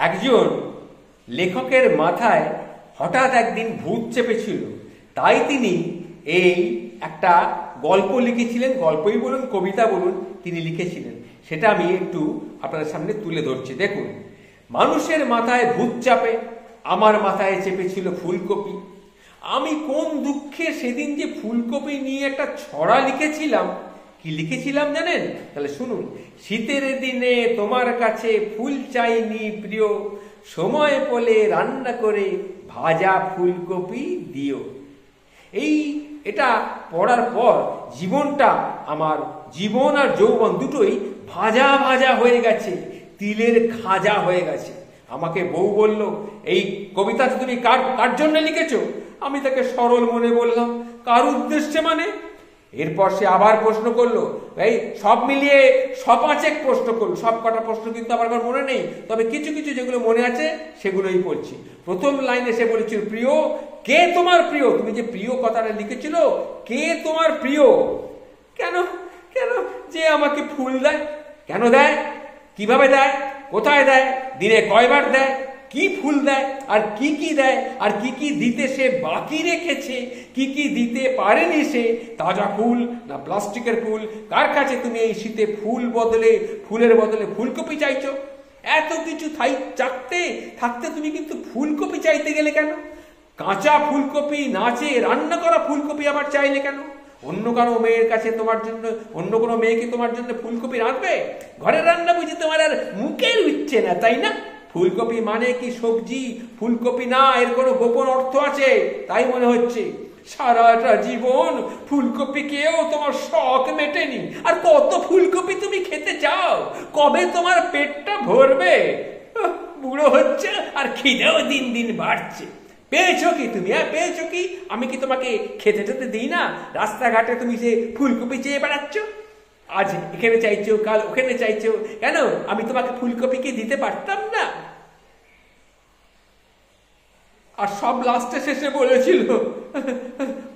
একজন লেখকের মাথায় হঠাৎ একদিন ভূত চেপেছিল, তাই তিনি এই একটা গল্প লিখেছিলেন, গল্পই বলুন কবিতা বলুন তিনি লিখেছিলেন। সেটা আমি একটু আপনাদের সামনে তুলে ধরছি। দেখুন, মানুষের মাথায় ভূত চাপে, আমার মাথায় চেপেছিল ফুলকপি। আমি কোন দুঃখে সেদিন যে ফুলকপি নিয়ে একটা ছড়া লিখেছিলাম। কি লিখেছিলাম জানেন? তাহলে শুনুন। শীতের দিনে তোমার কাছে ফুল চাইনি প্রিয়, সময় পেলে রান্না করে ভাজা ফুলকপি দিও। এটা পড়ার পর জীবনটা, আমার জীবন আর যৌবন দুটোই ভাজা ভাজা হয়ে গেছে, তিলের খাজা হয়ে গেছে। আমাকে বউ বলল, এই কবিতা তুমি কার জন্য লিখেছো? আমি তাকে সরল মনে বললাম, কার উদ্দেশ্যে মানে? এরপর সে আবার প্রশ্ন করলো, এই সব মিলিয়ে সপাঁচেক প্রশ্ন করলো। সব কটা প্রশ্ন কিন্তু আমার মনে নেই, তবে কিছু কিছু যেগুলো মনে আছে সেগুলোই বলছি। প্রথম লাইনে সে বলেছিল, প্রিয়, কে তোমার প্রিয়? তুমি যে প্রিয় কথাটা লিখেছিল, কে তোমার প্রিয়? কেন কেন যে আমাকে ফুল দেয়? কেন দেয়? কিভাবে দেয়? কোথায় দেয়? দিনে কয়বার দেয়? কি ফুল দেয়? আর কি কি দেয়? আর কি কি দিতে সে বাকি রেখেছে? কি কি দিতে পারেনি সে? তাজা ফুল না প্লাস্টিকের ফুল? কার কাছে তুমি এই শীতে ফুলের বদলে ফুলকপি চাইছো? এত কিছু থাকতে তুমি কিন্তু ফুলকপি চাইতে গেলে কেন? কাঁচা ফুলকপি না চেয়ে রান্না করা ফুলকপি আবার চাইলে কেন? অন্য কোনো মেয়ের কাছে তোমার জন্য, অন্য কোনো মেয়েকে তোমার জন্য ফুলকপি রাঁধবে? ঘরের রান্না বুঝি তোমার আর মুখের উঠছে না, তাই না? ফুলকপি মানে কি সবজি? ফুলকপি না, এর কোনো গোপন অর্থ আছে তাই মনে হচ্ছে। সারাটা জীবন ফুলকপি খেয়েও তোমার শখ মেটেনি, আর কত ফুলকপি তুমি খেতে চাও? কবে তোমার পেটটা ভরবে? বুড়ো হচ্ছে আর খিদেও দিন দিন বাড়ছে। পেয়েছো কি তুমি? পেয়েছো কি? আমি কি তোমাকে খেতে টেতে দিই না? রাস্তাঘাটে তুমি যে ফুলকপি চেয়ে বেড়াচ্ছ, আজ এখানে চাইছো, কাল ওখানে চাইছো, কেন? আমি তোমাকে ফুলকপি কি দিতে পারতাম না? আর সব লাস্টে শেষে বলেছিল,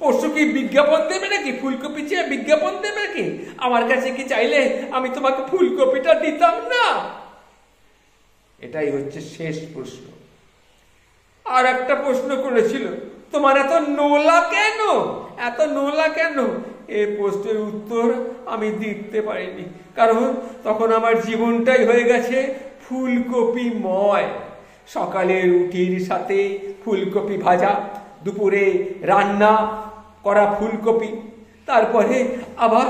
পরশু কি বিজ্ঞাপন দেবে নাকি? ফুলকপি চেয়ে বিজ্ঞাপন দেবে নাকি? আমার কাছে কি চাইলে আমি তোমাকে ফুলকপিটা দিতাম না? এটাই হচ্ছে শেষ প্রশ্ন। আর একটা প্রশ্ন করেছিল, তোমার এত নোলা কেন? এত নোলা কেন? এই প্রশ্নের উত্তর আমি দিতে পারিনি, কারণ তখন আমার জীবনটাই হয়ে গেছে ফুলকপিময়। সকালে রুটির সাথে ফুলকপি ভাজা, দুপুরে রান্না করা ফুলকপি, তারপরে আবার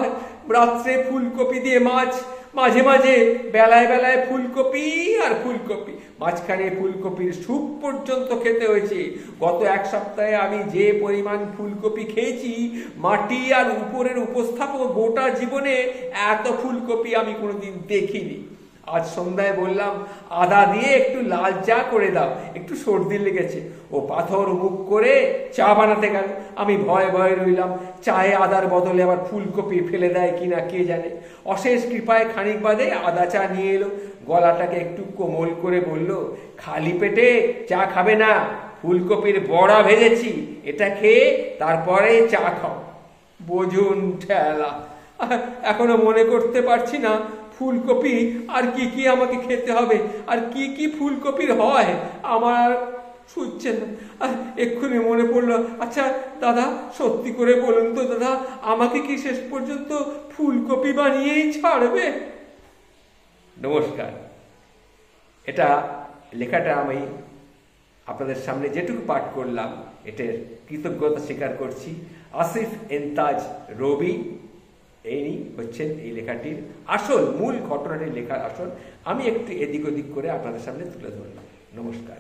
রাত্রে ফুলকপি দিয়ে মাছ, মাঝে মাঝে বেলায় বেলায় ফুলকপি আর ফুলকপি, মাঝখানে ফুলকপির স্যুপ পর্যন্ত খেতে হয়েছে। গত এক সপ্তাহে আমি যে পরিমাণ ফুলকপি খেয়েছি, মাটি আর উপরের উপস্থাপক গোটা জীবনে এত ফুলকপি আমি কোনোদিন দেখিনি। আজ সন্ধ্যায় বললাম, আদা দিয়ে একটু লাল চা করে দাও, একটু সর্দি লেগেছে। ও পাথর মুখ করে চা বানাতে গেল। আমি ভয়ে ভয়ে রইলাম, চায়ে আদার বদলে আবার ফুলকপি ফেলে দেয় কিনা কে জানে। অশেষ কৃপায় খানিক বাদে আদা চা নিয়ে এলো, গলাটাকে একটু কোমল করে বলল, খালি পেটে চা খাবে না, ফুলকপির বড়া ভেজেছি, এটা খেয়ে তারপরে চা খাও। বোঝুন ঠেলা। এখনো মনে করতে পারছি না ফুলকপি আর কি কি আমাকে খেতে হবে, আর কি কি ফুলকপির হয় আমার শুচ্ছে না। এক্ষুনি মনে পড়লো, আচ্ছা দাদা, সত্যি করে বলুন তো দাদা, আমাকে কি শেষ পর্যন্ত ফুলকপি বানিয়েই ছাড়বে? নমস্কার। এটা লেখাটা আমি আপনাদের সামনে যেটুকু পাঠ করলাম, এটার কৃতজ্ঞতা স্বীকার করছি। আসিফ এন্তাজ রবি এই হচ্ছেন এই লেখাটির আসল, মূল ঘটনাটির লেখার আসল। আমি একটু এদিক ওদিক করে আপনাদের সামনে তুলে ধরলাম। নমস্কার।